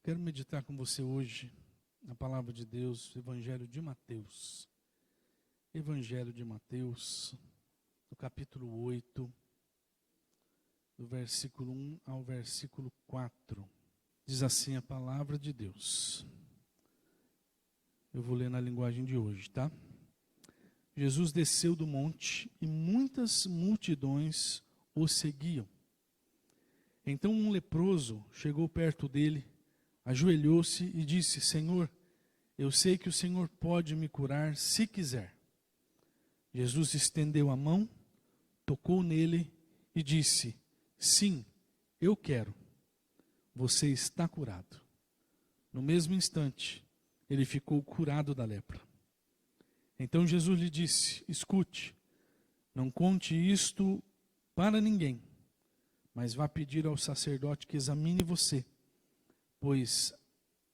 Quero meditar com você hoje na palavra de Deus, Evangelho de Mateus. Evangelho de Mateus, no capítulo 8, do versículo 1 ao versículo 4. Diz assim a palavra de Deus. Eu vou ler na linguagem de hoje, tá? Jesus desceu do monte e muitas multidões o seguiam. Então um leproso chegou perto dele, ajoelhou-se e disse: Senhor, eu sei que o Senhor pode me curar se quiser. Jesus estendeu a mão, tocou nele e disse: Sim, eu quero. Você está curado. No mesmo instante, ele ficou curado da lepra. Então Jesus lhe disse: Escute, não conte isto para ninguém, mas vá pedir ao sacerdote que examine você, pois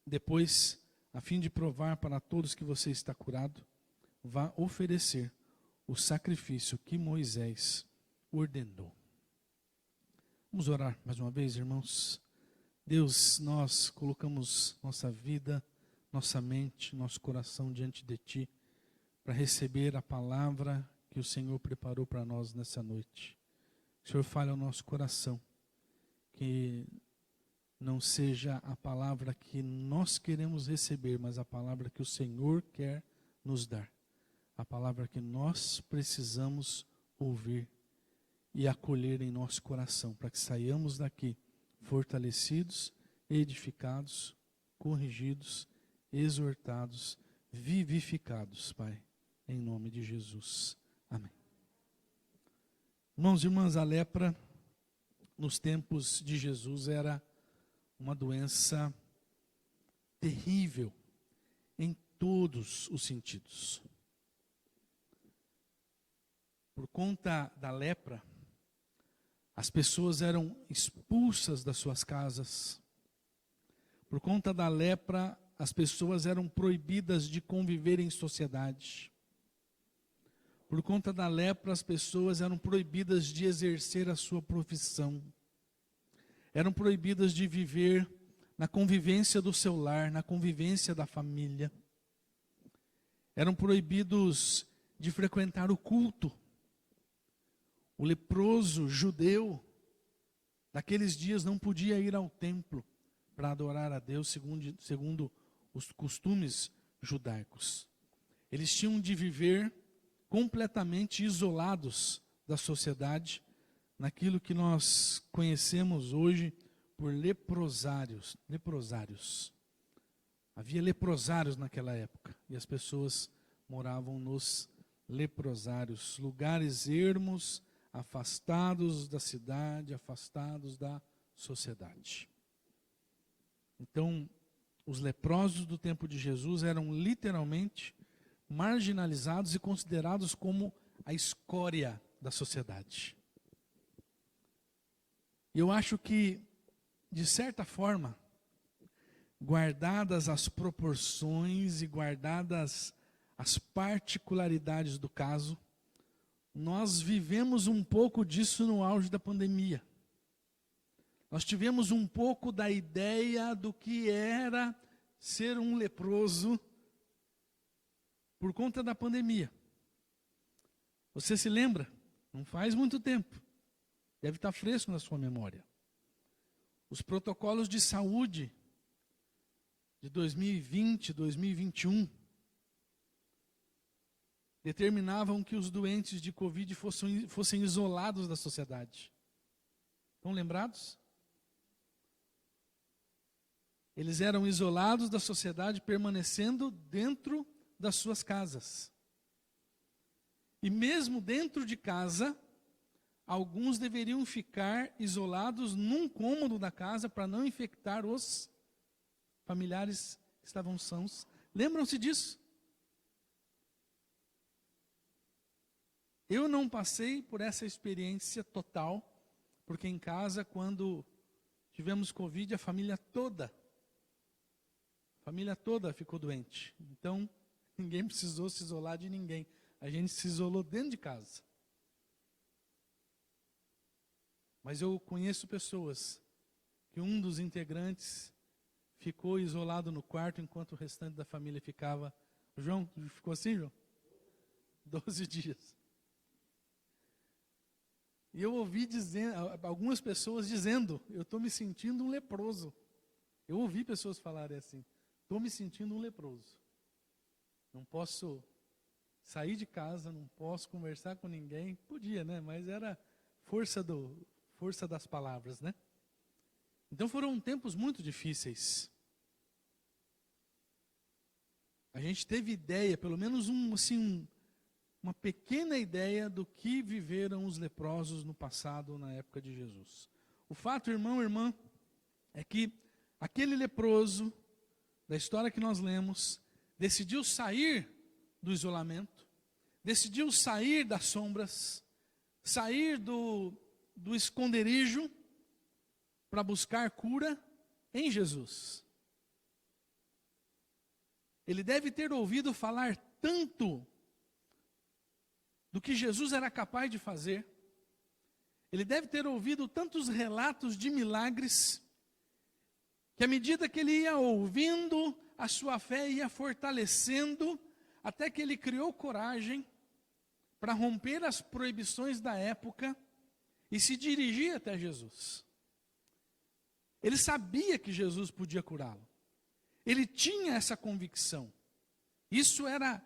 depois, a fim de provar para todos que você está curado, vá oferecer o sacrifício que Moisés ordenou. Vamos orar mais uma vez, irmãos. Deus, nós colocamos nossa vida, nossa mente, nosso coração diante de Ti, para receber a palavra que o Senhor preparou para nós nessa noite. O Senhor fale ao nosso coração, que não seja a palavra que nós queremos receber, mas a palavra que o Senhor quer nos dar. A palavra que nós precisamos ouvir e acolher em nosso coração, para que saiamos daqui fortalecidos, edificados, corrigidos, exortados, vivificados, Pai, em nome de Jesus. Amém. Irmãos e irmãs, a lepra nos tempos de Jesus era uma doença terrível em todos os sentidos. Por conta da lepra, as pessoas eram expulsas das suas casas. Por conta da lepra, as pessoas eram proibidas de conviver em sociedade. Por conta da lepra, as pessoas eram proibidas de exercer a sua profissão. Eram proibidas de viver na convivência do seu lar, na convivência da família. Eram proibidos de frequentar o culto. O leproso judeu daqueles dias não podia ir ao templo para adorar a Deus segundo os costumes judaicos. Eles tinham de viver completamente isolados da sociedade, naquilo que nós conhecemos hoje por leprosários. Havia leprosários naquela época, e as pessoas moravam nos leprosários, lugares ermos, afastados da cidade, afastados da sociedade. Então, os leprosos do tempo de Jesus eram literalmente marginalizados e considerados como a escória da sociedade. E eu acho que, de certa forma, guardadas as proporções e guardadas as particularidades do caso, nós vivemos um pouco disso no auge da pandemia. Nós tivemos um pouco da ideia do que era ser um leproso por conta da pandemia. Você se lembra? Não faz muito tempo. Deve estar fresco na sua memória. Os protocolos de saúde de 2020, 2021, determinavam que os doentes de Covid fossem isolados da sociedade. Estão lembrados? Eles eram isolados da sociedade, permanecendo dentro das suas casas. E mesmo dentro de casa, alguns deveriam ficar isolados num cômodo da casa para não infectar os familiares que estavam sãos. Lembram-se disso? Eu não passei por essa experiência total, porque em casa, quando tivemos Covid, a família toda ficou doente. Então, ninguém precisou se isolar de ninguém. A gente se isolou dentro de casa. Mas eu conheço pessoas que um dos integrantes ficou isolado no quarto enquanto o restante da família ficava. João, ficou assim, João? 12 dias. E eu ouvi algumas pessoas dizendo, eu estou me sentindo um leproso. Eu ouvi pessoas falarem assim, estou me sentindo um leproso. Não posso sair de casa, não posso conversar com ninguém. Podia, né? Mas era força das palavras, né? Então foram tempos muito difíceis. A gente teve ideia, pelo menos uma pequena ideia do que viveram os leprosos no passado, na época de Jesus. O fato, irmão, irmã, é que aquele leproso, da história que nós lemos, decidiu sair do isolamento, decidiu sair das sombras, sair do esconderijo para buscar cura em Jesus. Ele deve ter ouvido falar tanto do que Jesus era capaz de fazer. Ele deve ter ouvido tantos relatos de milagres, que à medida que ele ia ouvindo, a sua fé ia fortalecendo, até que ele criou coragem para romper as proibições da época e se dirigir até Jesus. Ele sabia que Jesus podia curá-lo. Ele tinha essa convicção. Isso era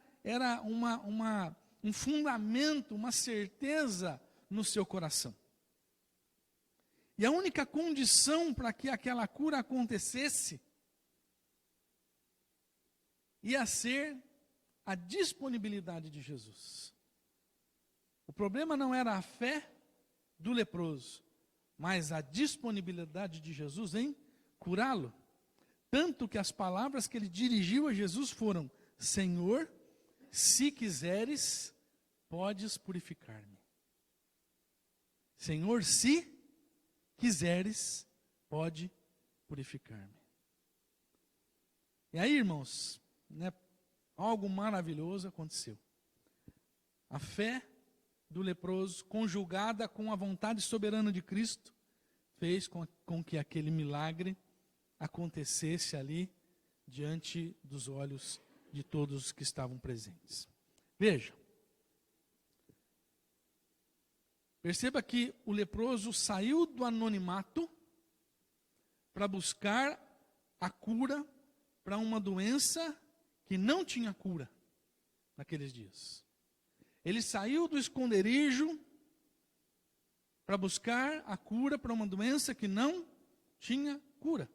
um fundamento, uma certeza no seu coração. E a única condição para que aquela cura acontecesse ia ser a disponibilidade de Jesus. O problema não era a fé do leproso, mas a disponibilidade de Jesus em curá-lo. Tanto que as palavras que ele dirigiu a Jesus foram: Senhor, se quiseres, podes purificar-me. Senhor, se quiseres, pode purificar-me. E aí, irmãos, né, algo maravilhoso aconteceu. A fé do leproso, conjugada com a vontade soberana de Cristo, fez com que aquele milagre acontecesse ali, diante dos olhos de todos que estavam presentes. Veja, perceba que o leproso saiu do anonimato para buscar a cura para uma doença que não tinha cura naqueles dias. Ele saiu do esconderijo para buscar a cura para uma doença que não tinha cura.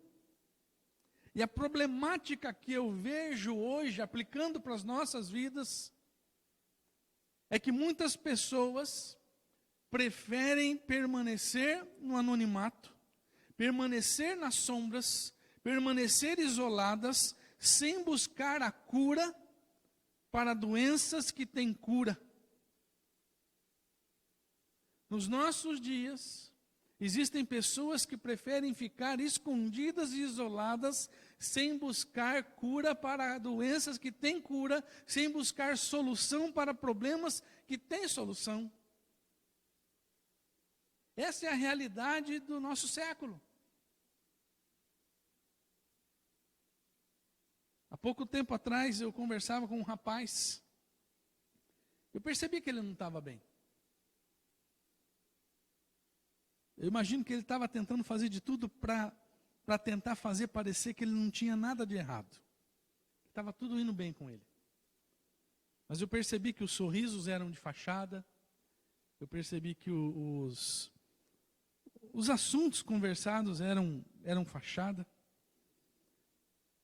E a problemática que eu vejo hoje, aplicando para as nossas vidas, é que muitas pessoas preferem permanecer no anonimato, permanecer nas sombras, permanecer isoladas, sem buscar a cura para doenças que têm cura. Nos nossos dias, existem pessoas que preferem ficar escondidas e isoladas, sem buscar cura para doenças que têm cura, sem buscar solução para problemas que têm solução. Essa é a realidade do nosso século. Há pouco tempo atrás eu conversava com um rapaz. Eu percebi que ele não estava bem. Eu imagino que ele estava tentando fazer de tudo para tentar fazer parecer que ele não tinha nada de errado. Estava tudo indo bem com ele. Mas eu percebi que os sorrisos eram de fachada. Eu percebi que os assuntos conversados eram fachada.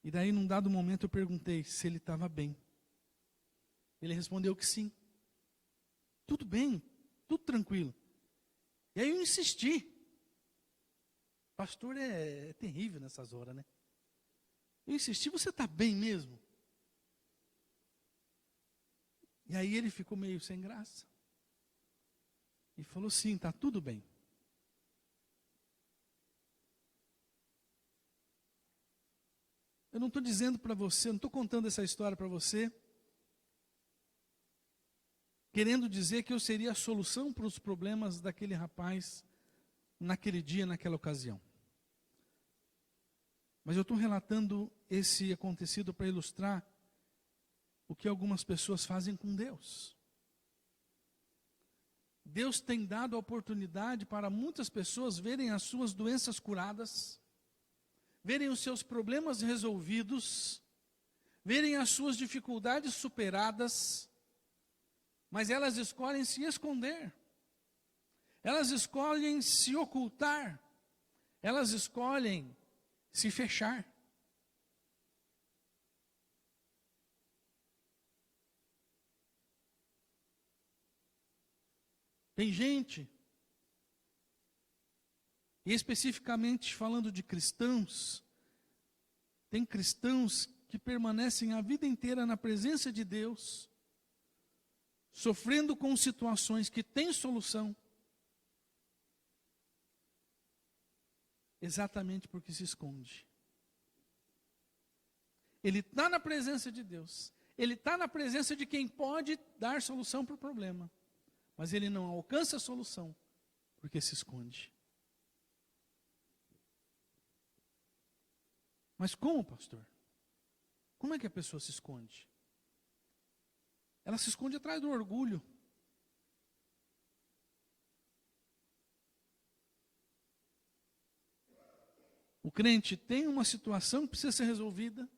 E daí, num dado momento, eu perguntei se ele estava bem. Ele respondeu que sim. Tudo bem, tudo tranquilo. E aí eu insisti. Pastor é terrível nessas horas, né? Eu insisti, você está bem mesmo? E aí ele ficou meio sem graça. E falou, sim, está tudo bem. Eu não estou dizendo para você, não estou contando essa história para você, querendo dizer que eu seria a solução para os problemas daquele rapaz, naquele dia, naquela ocasião. Mas eu estou relatando esse acontecido para ilustrar o que algumas pessoas fazem com Deus. Deus tem dado a oportunidade para muitas pessoas verem as suas doenças curadas, verem os seus problemas resolvidos, verem as suas dificuldades superadas, mas elas escolhem se esconder, elas escolhem se ocultar, elas escolhem se fechar. Tem gente, e especificamente falando de cristãos, tem cristãos que permanecem a vida inteira na presença de Deus, sofrendo com situações que têm solução, exatamente porque se esconde. Ele está na presença de Deus, ele está na presença de quem pode dar solução para o problema, mas ele não alcança a solução porque se esconde. Mas como, pastor? Como é que a pessoa se esconde? Ela se esconde atrás do orgulho. O crente tem uma situação que precisa ser resolvida,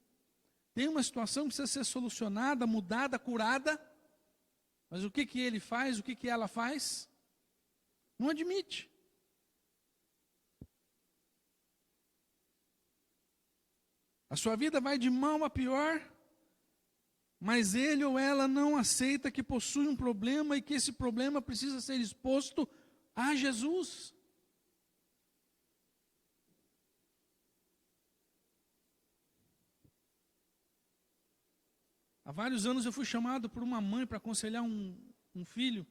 tem uma situação que precisa ser solucionada, mudada, curada, mas o que ele faz, o que ela faz? Não admite. A sua vida vai de mal a pior, mas ele ou ela não aceita que possui um problema e que esse problema precisa ser exposto a Jesus. Há vários anos eu fui chamado por uma mãe para aconselhar um filho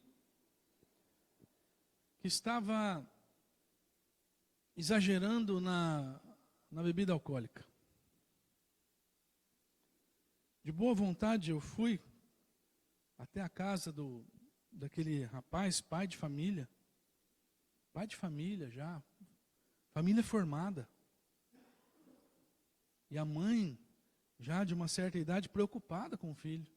que estava exagerando na bebida alcoólica. De boa vontade eu fui até a casa daquele rapaz, pai de família já, família formada. E a mãe, já de uma certa idade, preocupada com o filho.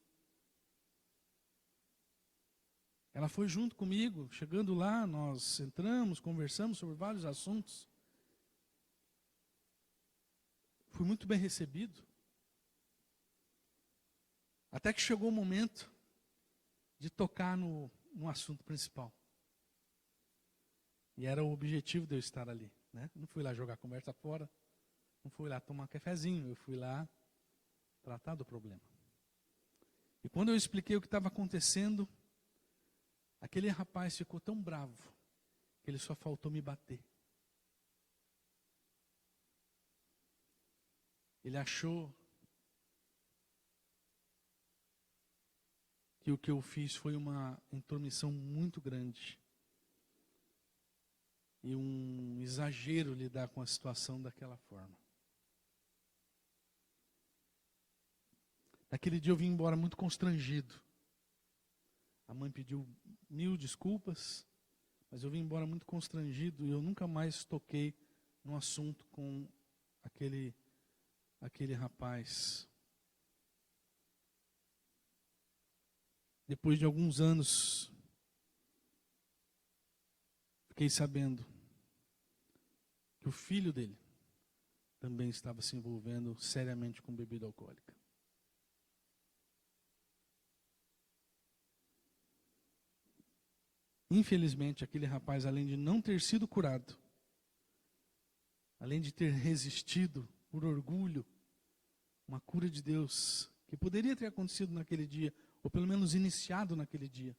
Ela foi junto comigo, chegando lá, nós entramos, conversamos sobre vários assuntos. Fui muito bem recebido. Até que chegou o momento de tocar no assunto principal. E era o objetivo de eu estar ali, né? Não fui lá jogar a conversa fora, não fui lá tomar um cafezinho, eu fui lá tratar do problema. E quando eu expliquei o que estava acontecendo, aquele rapaz ficou tão bravo que ele só faltou me bater. Ele achou que o que eu fiz foi uma intromissão muito grande e um exagero lidar com a situação daquela forma. Naquele dia eu vim embora muito constrangido. A mãe pediu 1000 desculpas, mas eu vim embora muito constrangido e eu nunca mais toquei no assunto com aquele rapaz. Depois de alguns anos, fiquei sabendo que o filho dele também estava se envolvendo seriamente com bebida alcoólica. Infelizmente, aquele rapaz, além de não ter sido curado, além de ter resistido por orgulho, uma cura de Deus, que poderia ter acontecido naquele dia, ou pelo menos iniciado naquele dia.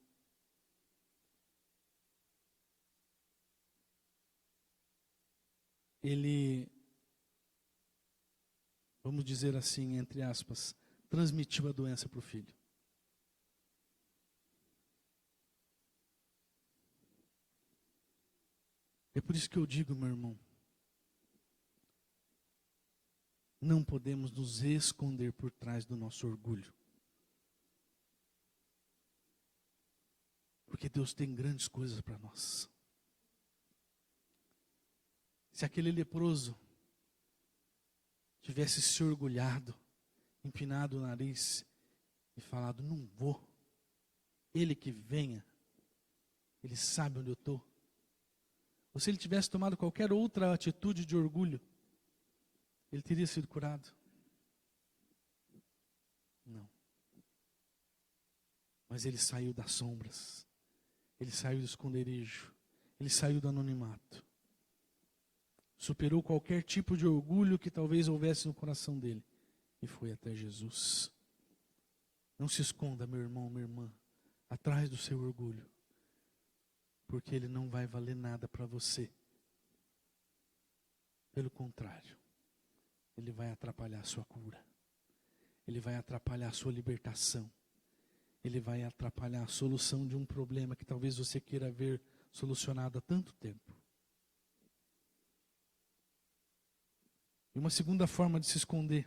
Ele, vamos dizer assim, entre aspas, transmitiu a doença para o filho. É por isso que eu digo, meu irmão, não podemos nos esconder por trás do nosso orgulho. Porque Deus tem grandes coisas para nós. Se aquele leproso tivesse se orgulhado, empinado o nariz e falado: não vou, ele que venha, ele sabe onde eu estou. Ou se ele tivesse tomado qualquer outra atitude de orgulho, ele teria sido curado? Não. Mas ele saiu das sombras, ele saiu do esconderijo, ele saiu do anonimato. Superou qualquer tipo de orgulho que talvez houvesse no coração dele e foi até Jesus. Não se esconda, meu irmão, minha irmã, atrás do seu orgulho, porque ele não vai valer nada para você. Pelo contrário, ele vai atrapalhar a sua cura, ele vai atrapalhar a sua libertação, ele vai atrapalhar a solução de um problema que talvez você queira ver solucionado há tanto tempo. E uma segunda forma de se esconder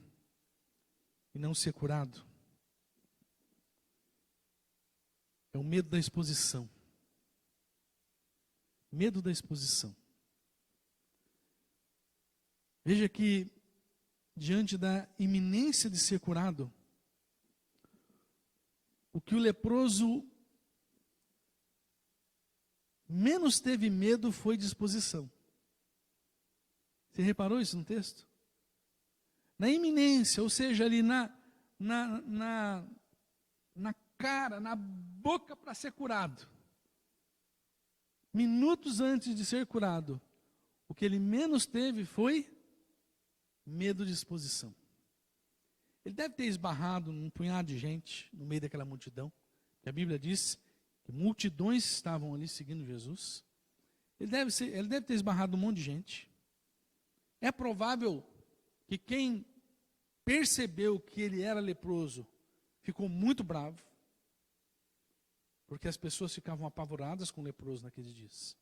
e não ser curado é o medo da exposição. Medo da exposição. Veja que, diante da iminência de ser curado, o que o leproso menos teve medo foi de exposição. Você reparou isso no texto? Na iminência, ou seja, ali na cara, na boca para ser curado. Minutos antes de ser curado, o que ele menos teve foi medo de exposição. Ele deve ter esbarrado num punhado de gente no meio daquela multidão, que a Bíblia diz que multidões estavam ali seguindo Jesus. Ele deve ter esbarrado num monte de gente. É provável que quem percebeu que ele era leproso ficou muito bravo, porque as pessoas ficavam apavoradas com o leproso naqueles dias.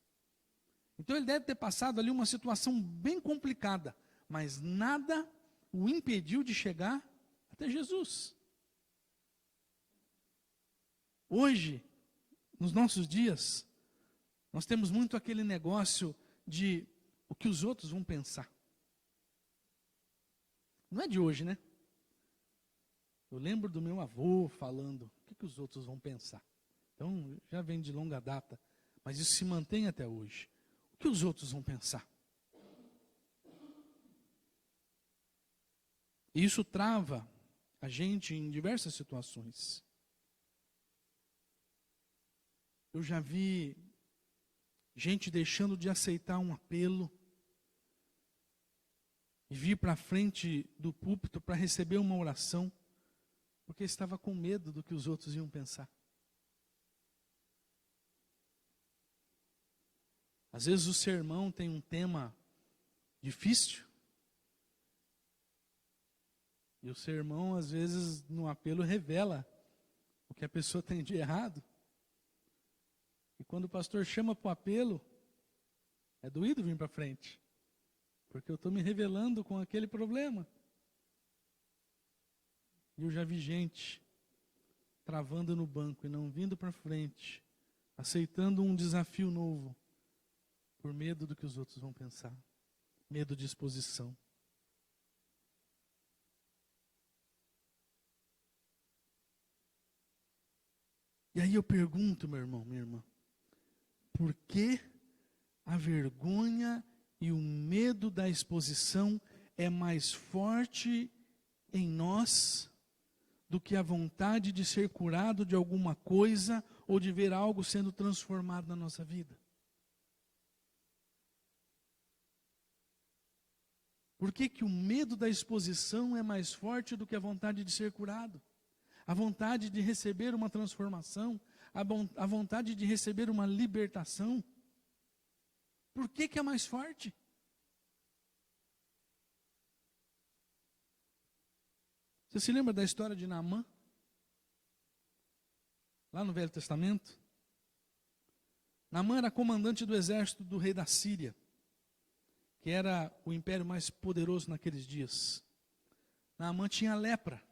Então ele deve ter passado ali uma situação bem complicada, mas nada o impediu de chegar até Jesus. Hoje, nos nossos dias, nós temos muito aquele negócio de o que os outros vão pensar. Não é de hoje, né? Eu lembro do meu avô falando, o que os outros vão pensar? Então, já vem de longa data, mas isso se mantém até hoje. O que os outros vão pensar? E isso trava a gente em diversas situações. Eu já vi gente deixando de aceitar um apelo e vir para frente do púlpito para receber uma oração, porque estava com medo do que os outros iam pensar. Às vezes o sermão tem um tema difícil, e o sermão, às vezes, no apelo, revela o que a pessoa tem de errado. E quando o pastor chama para o apelo, é doído vir para frente, porque eu estou me revelando com aquele problema. E eu já vi gente travando no banco e não vindo para frente, aceitando um desafio novo, por medo do que os outros vão pensar, medo de exposição. E aí eu pergunto, meu irmão, minha irmã, por que a vergonha e o medo da exposição é mais forte em nós do que a vontade de ser curado de alguma coisa ou de ver algo sendo transformado na nossa vida? Por que que o medo da exposição é mais forte do que a vontade de ser curado? A vontade de receber uma transformação, a vontade de receber uma libertação. Por que que é mais forte? Você se lembra da história de Naamã? Lá no Velho Testamento? Naamã era comandante do exército do rei da Síria, que era o império mais poderoso naqueles dias. Naamã tinha lepra.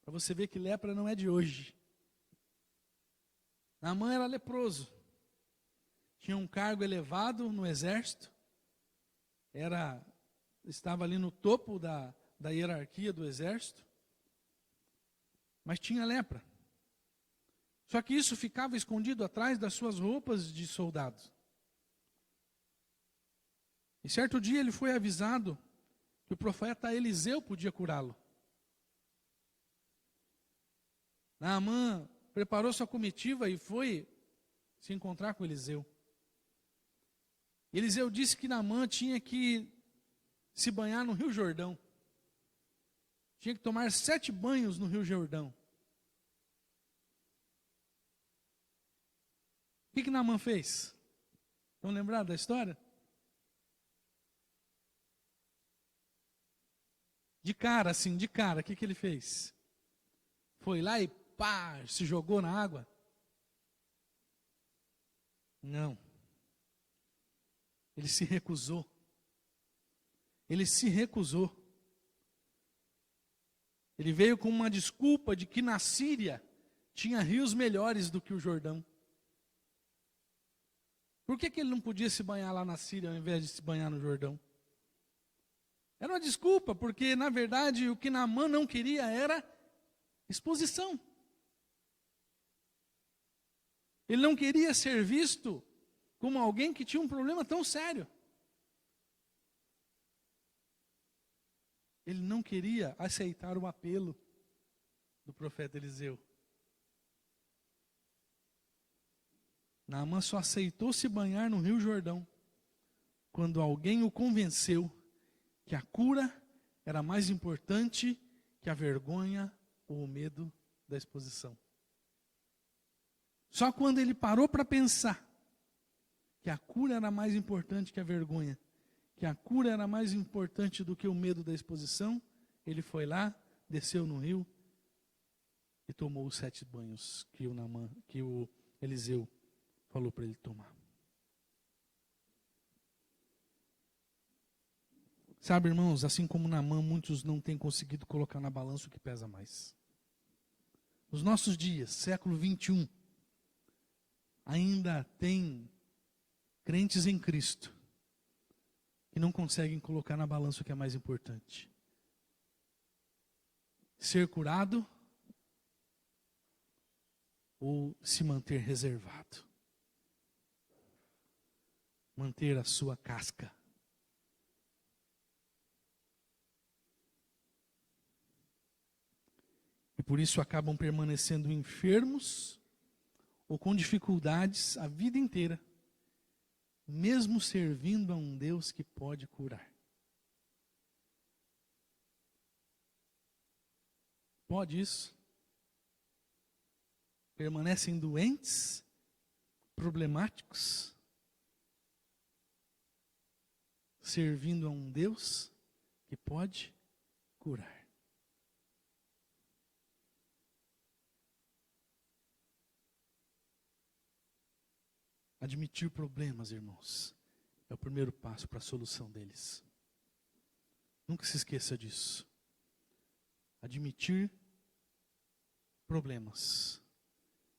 Para você ver que lepra não é de hoje. Naamã era leproso. Tinha um cargo elevado no exército. Estava ali no topo da hierarquia do exército, mas tinha lepra. Só que isso ficava escondido atrás das suas roupas de soldado. E certo dia ele foi avisado que o profeta Eliseu podia curá-lo. Naamã preparou sua comitiva e foi se encontrar com Eliseu. Eliseu disse que Naamã tinha que se banhar no Rio Jordão. Tinha que tomar 7 banhos no Rio Jordão. O que Naamã fez? Estão lembrados da história? De cara, o que ele fez? Foi lá e pá, se jogou na água? Não. Ele se recusou. Ele se recusou. Ele veio com uma desculpa de que na Síria tinha rios melhores do que o Jordão. Por que ele não podia se banhar lá na Síria ao invés de se banhar no Jordão? Era uma desculpa, porque na verdade o que Naamã não queria era exposição. Ele não queria ser visto como alguém que tinha um problema tão sério. Ele não queria aceitar o apelo do profeta Eliseu. Naamã só aceitou se banhar no Rio Jordão quando alguém o convenceu que a cura era mais importante que a vergonha ou o medo da exposição. Só quando ele parou para pensar que a cura era mais importante que a vergonha, que a cura era mais importante do que o medo da exposição, ele foi lá, desceu no rio e tomou os 7 banhos que o Eliseu falou para ele tomar. Sabe, irmãos, assim como Naamã, muitos não têm conseguido colocar na balança o que pesa mais. Nos nossos dias, século 21, ainda tem crentes em Cristo que não conseguem colocar na balança o que é mais importante. Ser curado ou se manter reservado. Manter a sua casca. E por isso acabam permanecendo enfermos ou com dificuldades a vida inteira, mesmo servindo a um Deus que pode curar. Pode isso? Permanecem doentes, problemáticos, servindo a um Deus que pode curar. Admitir problemas, irmãos, é o primeiro passo para a solução deles. Nunca se esqueça disso. Admitir problemas.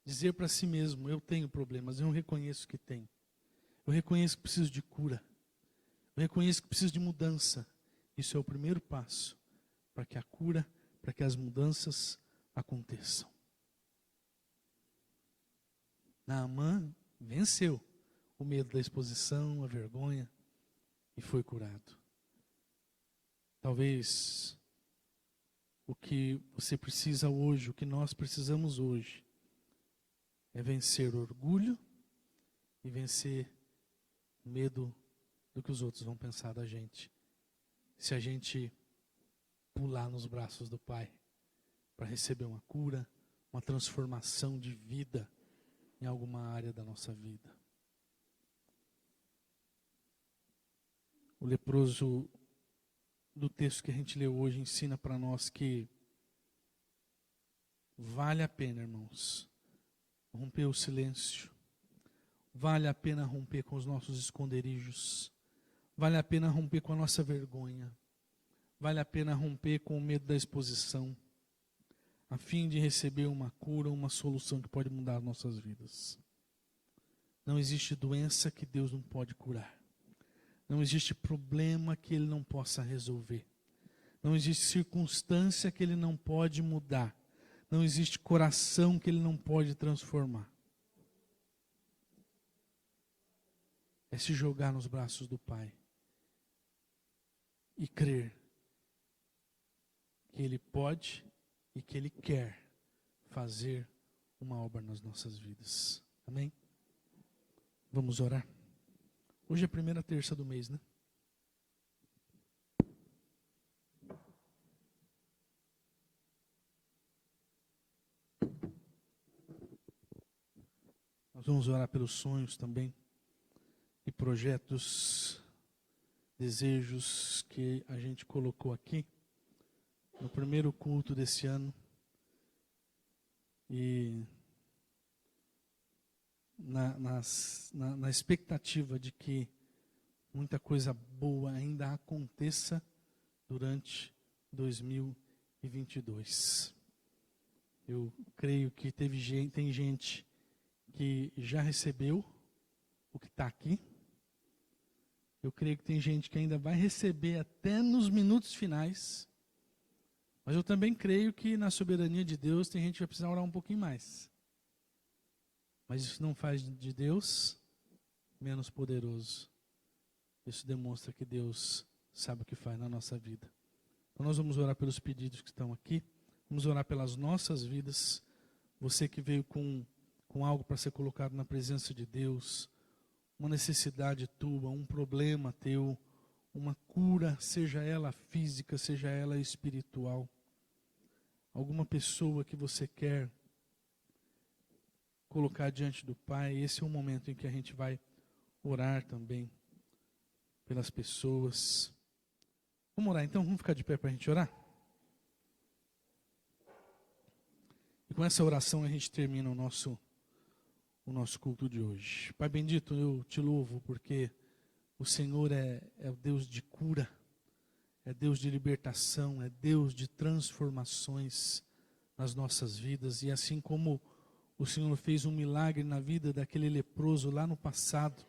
Dizer para si mesmo, eu tenho problemas, eu reconheço que tenho. Eu reconheço que preciso de cura. Eu reconheço que preciso de mudança. Isso é o primeiro passo para que a cura, para que as mudanças aconteçam. Naamã venceu o medo da exposição, a vergonha e foi curado. Talvez o que você precisa hoje, o que nós precisamos hoje, é vencer o orgulho e vencer o medo do que os outros vão pensar da gente. Se a gente pular nos braços do Pai para receber uma cura, uma transformação de vida em alguma área da nossa vida. O leproso do texto que a gente leu hoje ensina para nós que vale a pena, irmãos, romper o silêncio. Vale a pena romper com os nossos esconderijos. Vale a pena romper com a nossa vergonha. Vale a pena romper com o medo da exposição, a fim de receber uma cura, uma solução que pode mudar as nossas vidas. Não existe doença que Deus não pode curar. Não existe problema que Ele não possa resolver. Não existe circunstância que Ele não pode mudar. Não existe coração que Ele não pode transformar. É se jogar nos braços do Pai e crer que Ele pode e que Ele quer fazer uma obra nas nossas vidas. Amém? Vamos orar? Hoje é a primeira terça do mês, né? Nós vamos orar pelos sonhos também e projetos, desejos que a gente colocou aqui no primeiro culto desse ano. E na expectativa de que muita coisa boa ainda aconteça durante 2022. Eu creio que tem gente que já recebeu o que está aqui. Eu creio que tem gente que ainda vai receber até nos minutos finais. Mas eu também creio que na soberania de Deus tem gente que vai precisar orar um pouquinho mais. Mas isso não faz de Deus menos poderoso. Isso demonstra que Deus sabe o que faz na nossa vida. Então nós vamos orar pelos pedidos que estão aqui. Vamos orar pelas nossas vidas. Você que veio com algo para ser colocado na presença de Deus, uma necessidade tua, um problema teu, uma cura, seja ela física, seja ela espiritual. Alguma pessoa que você quer colocar diante do Pai, esse é o momento em que a gente vai orar também pelas pessoas. Vamos orar então, vamos ficar de pé para a gente orar? E com essa oração a gente termina o nosso culto de hoje. Pai bendito, eu te louvo porque o Senhor é o Deus de cura, é Deus de libertação, é Deus de transformações nas nossas vidas. E assim como o Senhor fez um milagre na vida daquele leproso lá no passado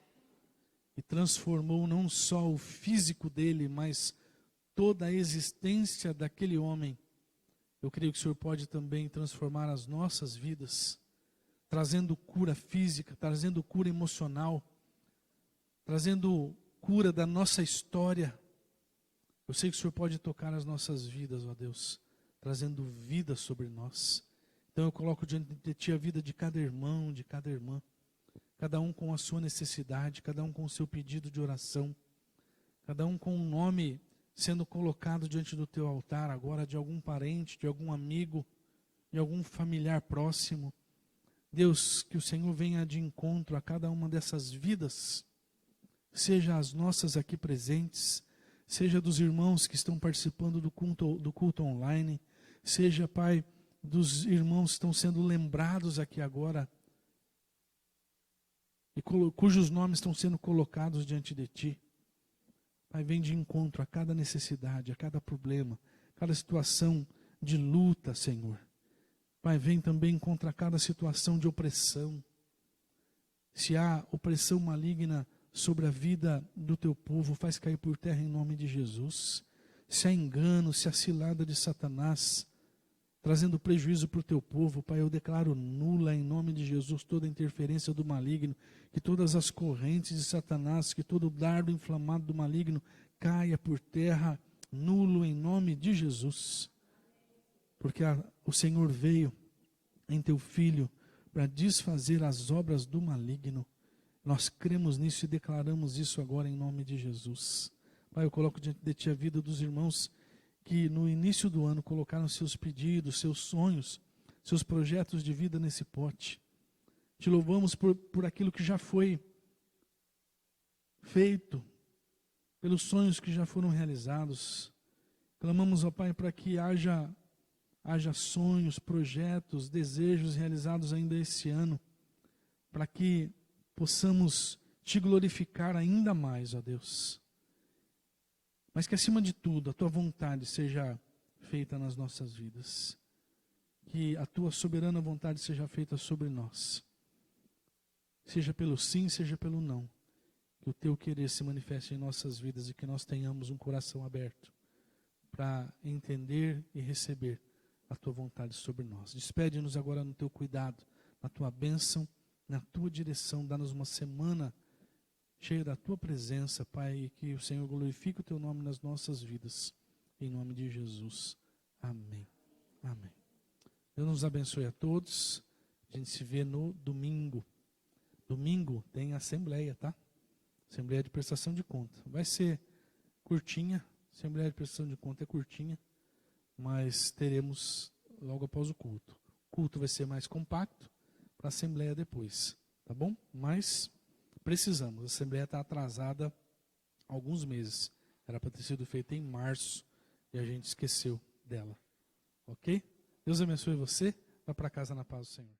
e transformou não só o físico dele, mas toda a existência daquele homem, eu creio que o Senhor pode também transformar as nossas vidas, trazendo cura física, trazendo cura emocional, trazendo cura da nossa história. Eu sei que o Senhor pode tocar as nossas vidas, ó Deus, trazendo vida sobre nós. Então eu coloco diante de Ti a vida de cada irmão, de cada irmã, cada um com a sua necessidade, cada um com o seu pedido de oração, cada um com um nome sendo colocado diante do Teu altar agora, de algum parente, de algum amigo, de algum familiar próximo. Deus, que o Senhor venha de encontro a cada uma dessas vidas, seja as nossas aqui presentes, seja dos irmãos que estão participando do culto online, seja, Pai, dos irmãos que estão sendo lembrados aqui agora, e cujos nomes estão sendo colocados diante de Ti. Pai, vem de encontro a cada necessidade, a cada problema, cada situação de luta, Senhor. Pai, vem também contra cada situação de opressão. Se há opressão maligna sobre a vida do Teu povo, faz cair por terra em nome de Jesus. Se há engano, se há cilada de Satanás, trazendo prejuízo para o Teu povo, Pai, eu declaro nula em nome de Jesus toda interferência do maligno, que todas as correntes de Satanás, que todo dardo inflamado do maligno caia por terra, nulo em nome de Jesus. Porque o Senhor veio em Teu Filho para desfazer as obras do maligno. Nós cremos nisso e declaramos isso agora em nome de Jesus. Pai, eu coloco diante de Ti a vida dos irmãos que no início do ano colocaram seus pedidos, seus sonhos, seus projetos de vida nesse pote. Te louvamos por aquilo que já foi feito, pelos sonhos que já foram realizados. Clamamos, ó Pai, para que haja sonhos, projetos, desejos realizados ainda esse ano, para que possamos Te glorificar ainda mais, ó Deus. Mas que acima de tudo, a Tua vontade seja feita nas nossas vidas. Que a Tua soberana vontade seja feita sobre nós. Seja pelo sim, seja pelo não. Que o Teu querer se manifeste em nossas vidas e que nós tenhamos um coração aberto para entender e receber a tua vontade sobre nós. Despede-nos agora no teu cuidado, na tua bênção, na tua direção. Dá-nos uma semana cheia da tua presença, Pai, e que o Senhor glorifique o teu nome nas nossas vidas. Em nome de Jesus. Amém. Amém. Deus nos abençoe a todos. A gente se vê no domingo. Domingo tem assembleia, tá? Assembleia de prestação de conta. Vai ser curtinha. Assembleia de prestação de conta é curtinha. Mas teremos logo após o culto. O culto vai ser mais compacto para a assembleia depois. Tá bom? Mas precisamos. A assembleia está atrasada há alguns meses. Era para ter sido feita em março e a gente esqueceu dela. Ok? Deus abençoe você. Vá para casa na paz do Senhor.